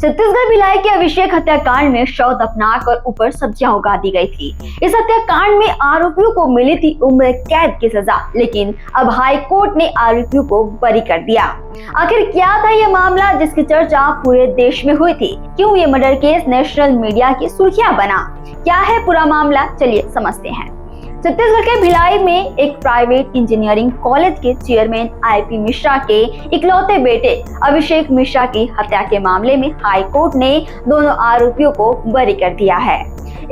छत्तीसगढ़ भिलाई के अभिषेक हत्याकांड में शव दफनाकर ऊपर सब्जियां उगा दी गई थी। इस हत्याकांड में आरोपियों को मिली थी उम्र कैद की सजा, लेकिन अब हाई कोर्ट ने आरोपियों को बरी कर दिया। आखिर क्या था ये मामला जिसकी चर्चा पूरे देश में हुई थी? क्यों ये मर्डर केस नेशनल मीडिया की सुर्खियां बना? क्या है पूरा मामला, चलिए समझते हैं। छत्तीसगढ़ के भिलाई में एक प्राइवेट इंजीनियरिंग कॉलेज के चेयरमैन आईपी मिश्रा के इकलौते बेटे अभिषेक मिश्रा की हत्या के मामले में हाई कोर्ट ने दोनों आरोपियों को बरी कर दिया है।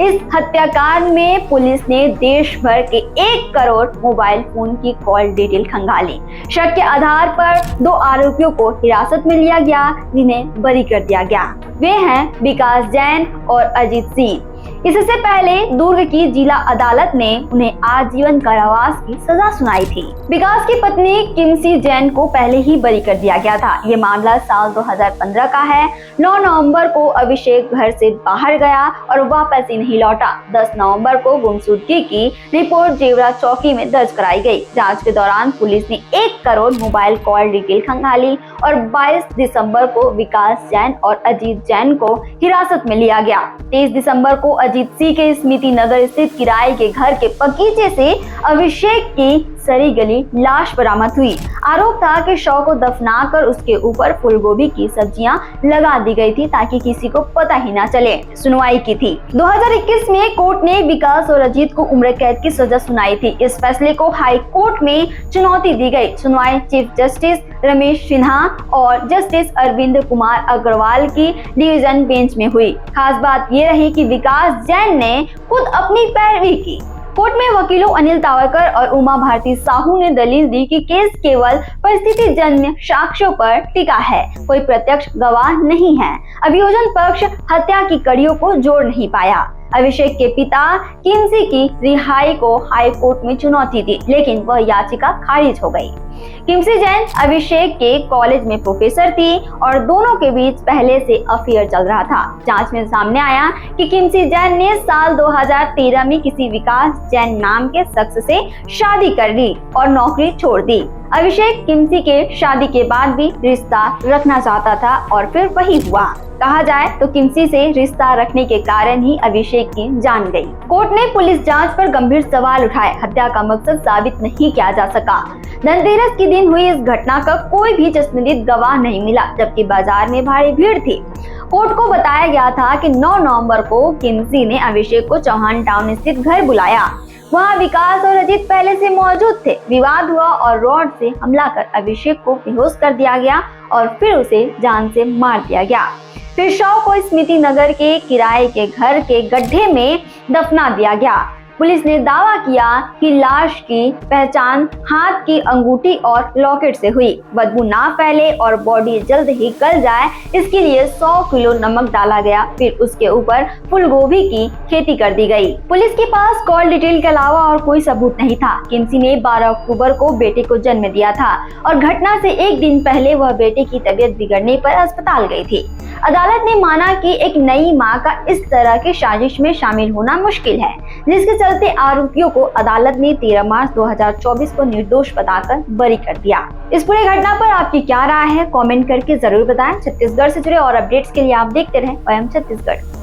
इस हत्याकांड में पुलिस ने देश भर के 1 करोड़ मोबाइल फोन की कॉल डिटेल खंगाली। शक के आधार पर 2 आरोपियों को हिरासत में लिया गया, जिन्हें बरी कर दिया गया। वे हैं विकास जैन और अजीत सिंह। इससे पहले दुर्ग की जिला अदालत ने उन्हें आजीवन कारावास की सजा सुनाई थी। विकास की पत्नी किमसी जैन को पहले ही बरी कर दिया गया था। ये मामला साल 2015 का है। 9 नवंबर को अभिषेक घर से बाहर गया और वापस ही नहीं लौटा। 10 नवंबर को गुमशुदगी की रिपोर्ट जेवरा चौकी में दर्ज कराई गई। जांच के दौरान पुलिस ने 1 करोड़ मोबाइल कॉल डिटेल खंगाली और 22 दिसंबर को विकास जैन और अजीत जैन को हिरासत में लिया गया। 23 दिसंबर को अजीत सिंह के स्मृति नगर स्थित किराए के घर के बगीचे से अभिषेक की सड़ी गली लाश बरामद हुई। आरोप था कि शव को दफनाकर उसके ऊपर फूलगोभी की सब्जियां लगा दी गई थी ताकि किसी को पता ही ना चले। सुनवाई की थी 2021 में कोर्ट ने विकास और अजीत को उम्र कैद की सजा सुनाई थी। इस फैसले को हाई कोर्ट में चुनौती दी गई। सुनवाई चीफ जस्टिस रमेश सिन्हा और जस्टिस अरविंद कुमार अग्रवाल की डिवीजन बेंच में हुई। खास बात ये रही कि विकास जैन ने खुद अपनी पैरवी की। कोर्ट में वकीलों अनिल तावरकर और उमा भारती साहू ने दलील दी कि केस केवल परिस्थिति जन्य साक्ष्यों पर टिका है, कोई प्रत्यक्ष गवाह नहीं है। अभियोजन पक्ष हत्या की कड़ियों को जोड़ नहीं पाया। अभिषेक के पिता किमसी की रिहाई को हाई कोर्ट में चुनौती दी, लेकिन वह याचिका खारिज हो गई। किमसी जैन अभिषेक के कॉलेज में प्रोफेसर थी और दोनों के बीच पहले से अफेयर चल रहा था। जांच में सामने आया कि किमसी जैन ने साल 2013 में किसी विकास जैन नाम के शख्स से शादी कर ली और नौकरी छोड़ दी। अभिषेक किमसी के शादी के बाद भी रिश्ता रखना चाहता था और फिर वही हुआ। कहा जाए तो किमसी से रिश्ता रखने के कारण ही अभिषेक की जान गई। कोर्ट ने पुलिस जांच पर गंभीर सवाल उठाए। हत्या का मकसद साबित नहीं किया जा सका। धनतेरस के दिन हुई इस घटना का कोई भी चश्मदीद गवाह नहीं मिला, जबकि बाजार में भारी भीड़ थी। कोर्ट को बताया गया था कि 9 नवंबर को किमसी ने अभिषेक को चौहान टाउन स्थित घर बुलाया। वहाँ विकास और अजीत पहले से मौजूद थे। विवाद हुआ और रॉड से हमला कर अभिषेक को बेहोश कर दिया गया और फिर उसे जान से मार दिया गया। फिर शव को स्मृति नगर के किराए के घर के गड्ढे में दफना दिया गया। पुलिस ने दावा किया कि लाश की पहचान हाथ की अंगूठी और लॉकेट से हुई। बदबू ना फैले और बॉडी जल्द ही गल जाए, इसके लिए 100 किलो नमक डाला गया। फिर उसके ऊपर फूलगोभी की खेती कर दी गई। पुलिस के पास कॉल डिटेल के अलावा और कोई सबूत नहीं था। किमसी ने 12 अक्टूबर को बेटे को जन्म दिया था और घटना से 1 दिन पहले वह बेटे की तबीयत बिगड़ने पर अस्पताल गई थी। अदालत ने माना कि एक नई मां का इस तरह की साजिश में शामिल होना मुश्किल है, जिसके चलते आरोपियों को अदालत ने 13 मार्च 2024 को निर्दोष बताकर बरी कर दिया। इस पूरी घटना पर आपकी क्या राय है, कमेंट करके जरूर बताएं। छत्तीसगढ़ से जुड़े और अपडेट्स के लिए आप देखते रहें वयम छत्तीसगढ़।